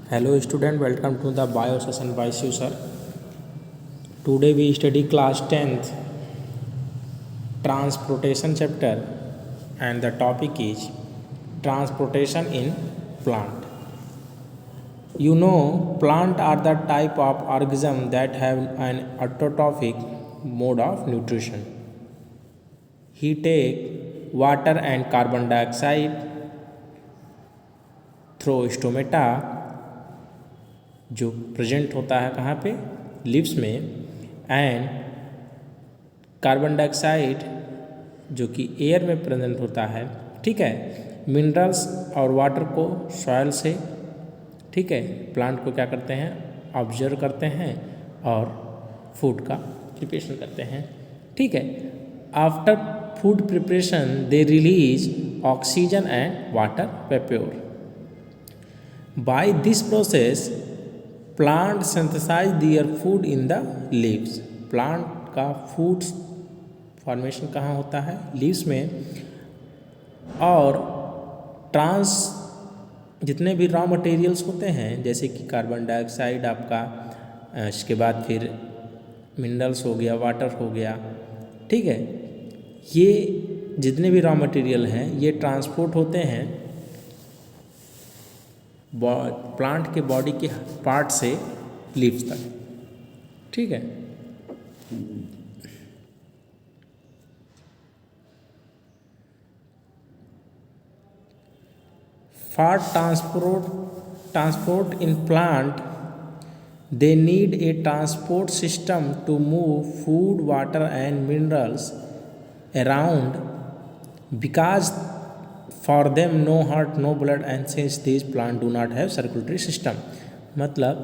Hello student, welcome to the bio session by Shiv sir. Today we study class 10th transportation chapter and the topic is transportation in plant. You know, plant are the type of organism that have an autotrophic mode of nutrition. He take water and carbon dioxide through stomata जो present होता है कहाँ पे lives में and carbon dioxide जो कि air में present होता है, ठीक है, मिनरल्स और वाटर को सॉइल से, ठीक है, प्लांट को क्या करते हैं, ऑब्जर्व करते हैं और फूड का प्रिपरेशन करते हैं, ठीक है. After food preparation they release oxygen and water vapour. By this process plant synthesise their food in the leaves. Plant का फूड फॉर्मेशन कहाँ होता है, लीव्स में. और जितने भी रॉ मटेरियल्स होते हैं जैसे कि कार्बन डाइऑक्साइड आपका, इसके बाद फिर मिनरल्स हो गया, वाटर हो गया, ठीक है, ये जितने भी रॉ मटेरियल हैं ये ट्रांसपोर्ट होते हैं प्लांट के बॉडी के पार्ट से लीव्स तक, ठीक है. For transport in plant they need a transport system to move food, water and minerals around because for them no heart no blood and since these plants do not have circulatory system. मतलब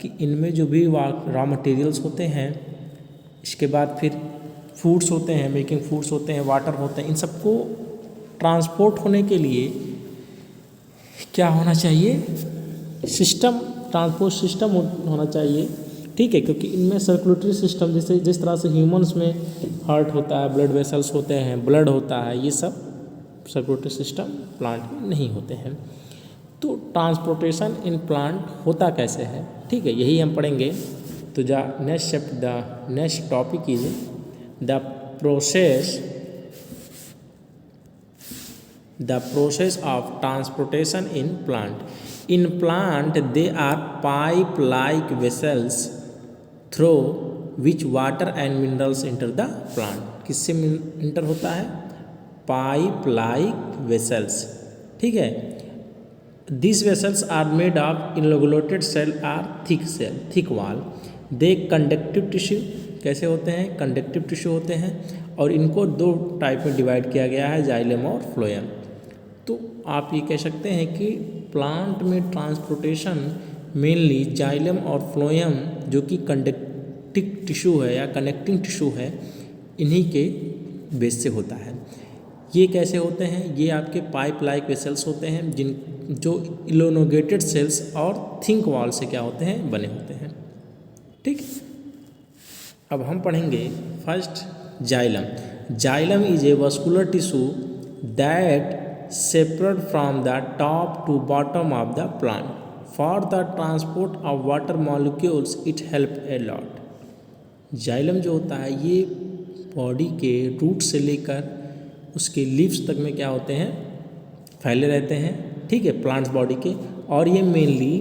कि इनमें जो भी raw materials होते हैं, इसके बाद फिर फूड्स होते हैं, मेकिंग फूड्स होते हैं, वाटर होते हैं, इन सबको ट्रांसपोर्ट होने के लिए क्या होना चाहिए, सिस्टम, ट्रांसपोर्ट सिस्टम होना चाहिए, ठीक है. क्योंकि इनमें सर्कुलेटरी सिस्टम जैसे जिस तरह से ह्यूमंस में हार्ट होता है, ब्लड वेसल्स होते हैं, ब्लड होता है, ये सब सर्कुलेटरी सिस्टम प्लांट में नहीं होते हैं. तो ट्रांसपोर्टेशन इन प्लांट होता कैसे है, ठीक है, यही हम पढ़ेंगे. तो the next topic is the process of transportation in plant. In plant they are pipe like vessels through which water and minerals enter the plant. किससे इंटर होता है, पाइप लाइक वेसल्स, ठीक है. This vessels are made of इनलोगुलेटेड cell or thick cell, thick wall. The conductive tissue कैसे होते हैं, conductive tissue होते हैं और इनको दो टाइप में डिवाइड किया गया है, जाइलम और फ्लोएम. तो आप ये कह सकते हैं कि प्लांट में ट्रांसपोर्टेशन मेनली जाइलम और फ्लोएम जो कि कंडक्टिव टिश्यू है या कनेक्टिंग टिश्यू है, इन्हीं के बेस से होता है. ये कैसे होते हैं, ये आपके पाइप लाइक वेसल्स होते हैं जो इलोनोगेटेड सेल्स और थिंक वॉल से क्या होते हैं, बने होते हैं, ठीक. अब हम पढ़ेंगे first xylem. Xylem is a vascular tissue that separate from the top to bottom of the plant. For the transport of water molecules it help a lot. Xylem जो होता है ये बॉडी के रूट से लेकर उसके लीव्स तक में क्या होते हैं, फैले रहते हैं, ठीक है, प्लांट्स बॉडी के. और ये मेनली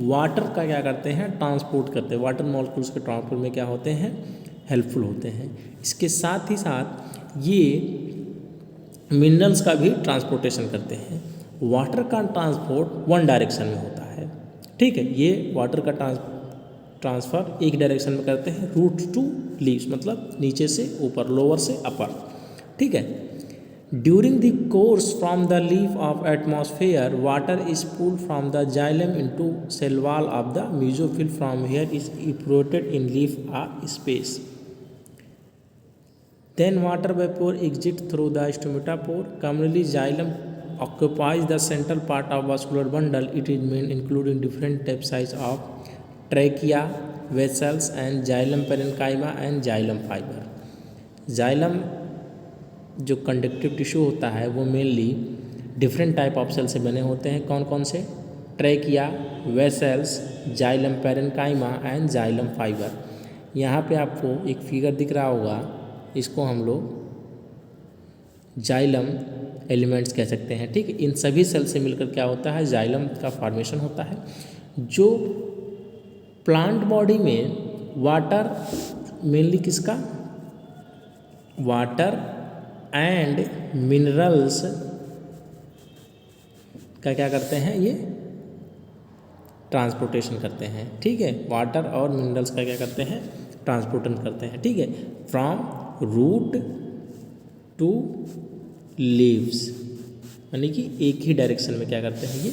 वाटर का क्या करते हैं, ट्रांसपोर्ट करते हैं, वाटर मॉलिक्यूल्स के ट्रांसपोर्ट में क्या होते हैं, हेल्पफुल होते हैं. इसके साथ ही साथ ये मिनरल्स का भी ट्रांसपोर्टेशन करते हैं. वाटर का ट्रांसपोर्ट वन डायरेक्शन में होता है, ठीक है, ये वाटर का ट्रांसफ़र एक डायरेक्शन में करते हैं, रूट टू लीव्स, मतलब नीचे से ऊपर, लोअर से अपर, ठीक है. During the course from the leaf of atmosphere, water is pulled from the xylem into cell wall of the mesophyll. From here is evaporated in leaf space. Then water vapor exits through the stomatopore. Commonly, xylem occupies the central part of vascular bundle. It is main including different type size of trachea, vessels, and xylem parenchyma and xylem fiber. Xylem जो conductive tissue होता है वो mainly different type of cell से बने होते हैं. कौन कौन से, trachea, vessels, xylem parenchyma and xylem fibre. यहाँ पे आपको एक फिगर दिख रहा होगा, इसको हम लोग जाइलम एलिमेंट्स कह सकते हैं। ठीक है, इन सभी सेल से मिलकर क्या होता है, जाइलम का फॉर्मेशन होता है। जो प्लांट बॉडी में वाटर मेनली किसका, वाटर एंड मिनरल्स का क्या करते हैं, ये ट्रांसपोर्टेशन करते हैं। ठीक है, वाटर और मिनरल्स का क्या करते हैं, ट्रांसपोर्टेशन करते हैं। ठीक है, फ्रॉम रूट टू लीव्स, यानी कि एक ही डायरेक्शन में क्या करते हैं, ये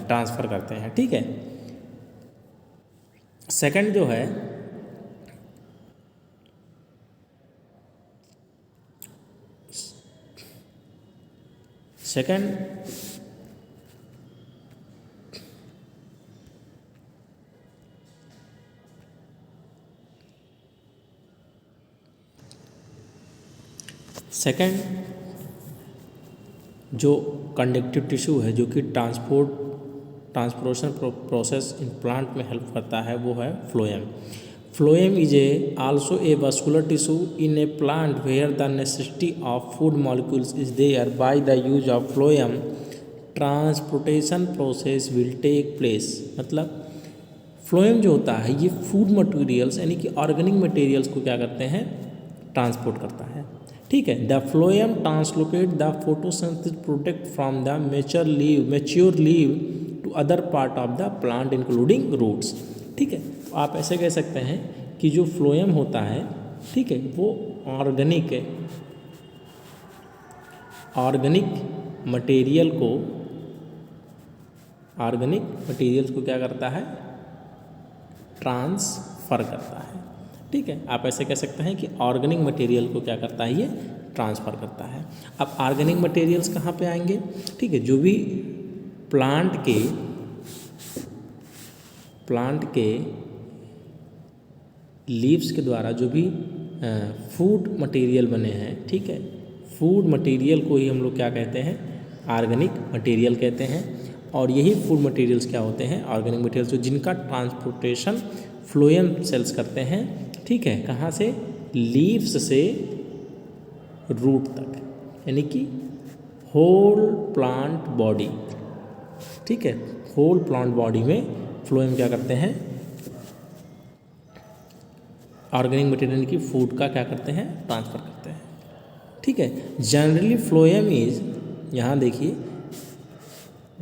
ट्रांसफ़र करते हैं। ठीक है, सेकंड जो है सेकंड जो कंडक्टिव टिश्यू है जो कि ट्रांसपोर्टेशन प्रोसेस इन प्लांट में हेल्प करता है, वो है phloem. Phloem is also a vascular tissue in a plant where the necessity of food molecules is there by the use of phloem transportation process will take place. मतलब phloem जो होता है ये फूड मटेरियल्स यानी कि organic materials को क्या करते हैं, ट्रांसपोर्ट करता है। ठीक है, the phloem translocate the photosynthesis product from the mature leaf to other part of the plant including roots. ठीक है, तो आप ऐसे कह सकते हैं कि जो फ्लोएम होता है, ठीक है, वो ऑर्गेनिक मटेरियल्स को क्या करता है, ट्रांसफ़र करता है। ठीक है, आप ऐसे कह सकते हैं कि ऑर्गेनिक मटेरियल को क्या करता है, ये ट्रांसफ़र करता है। अब ऑर्गेनिक मटेरियल्स कहाँ पे आएंगे, ठीक है, जो भी प्लांट के लीव्स के द्वारा जो भी फूड मटेरियल बने हैं, ठीक है, फूड मटेरियल को ही हम लोग क्या कहते हैं, ऑर्गेनिक मटेरियल कहते हैं। और यही फूड मटेरियल्स क्या होते हैं, ऑर्गेनिक मटेरियल्स, जिनका ट्रांसपोर्टेशन फ्लोएम सेल्स करते हैं। ठीक है, कहाँ से, लीव्स से रूट तक, यानी कि होल प्लांट बॉडी। ठीक है, होल प्लांट बॉडी में फ्लोएम क्या करते हैं, ऑर्गेनिक मटेरियल की फूड का क्या करते हैं, ट्रांसफ़र करते हैं। ठीक है, जनरली फ्लोएम इज, यहाँ देखिए,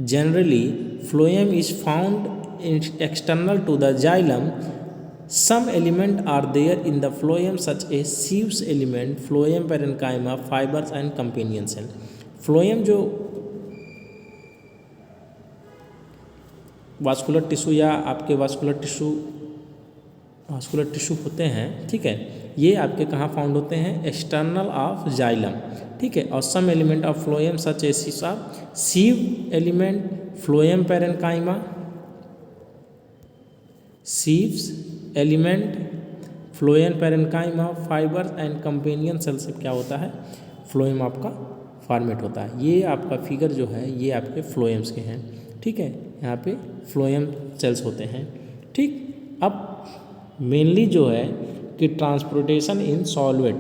generally phloem is found external to the xylem. Some element are there in the phloem such as Sieves element, phloem parenchyma, fibers and companion cell. Phloem जो वास्कुलर टिश्यू या आपके vascular tissue होते हैं, ठीक है, ये आपके कहाँ फाउंड होते हैं, एक्सटर्नल ऑफ जाइलम। ठीक है, और some element of phloem such as sieve element, phloem parenchyma, sieves element, phloem parenchyma, fibre and companion cell से क्या होता है, फ्लोएम आपका फॉर्मेट होता है। ये आपका फिगर जो है ये आपके फ्लोएम्स के हैं। ठीक है, यहाँ पे फ्लोएम सेल्स होते हैं। ठीक, अब मेनली जो है कि transportation in solute,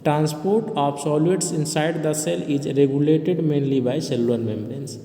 transport of solutes inside the cell is regulated mainly by cellular membranes.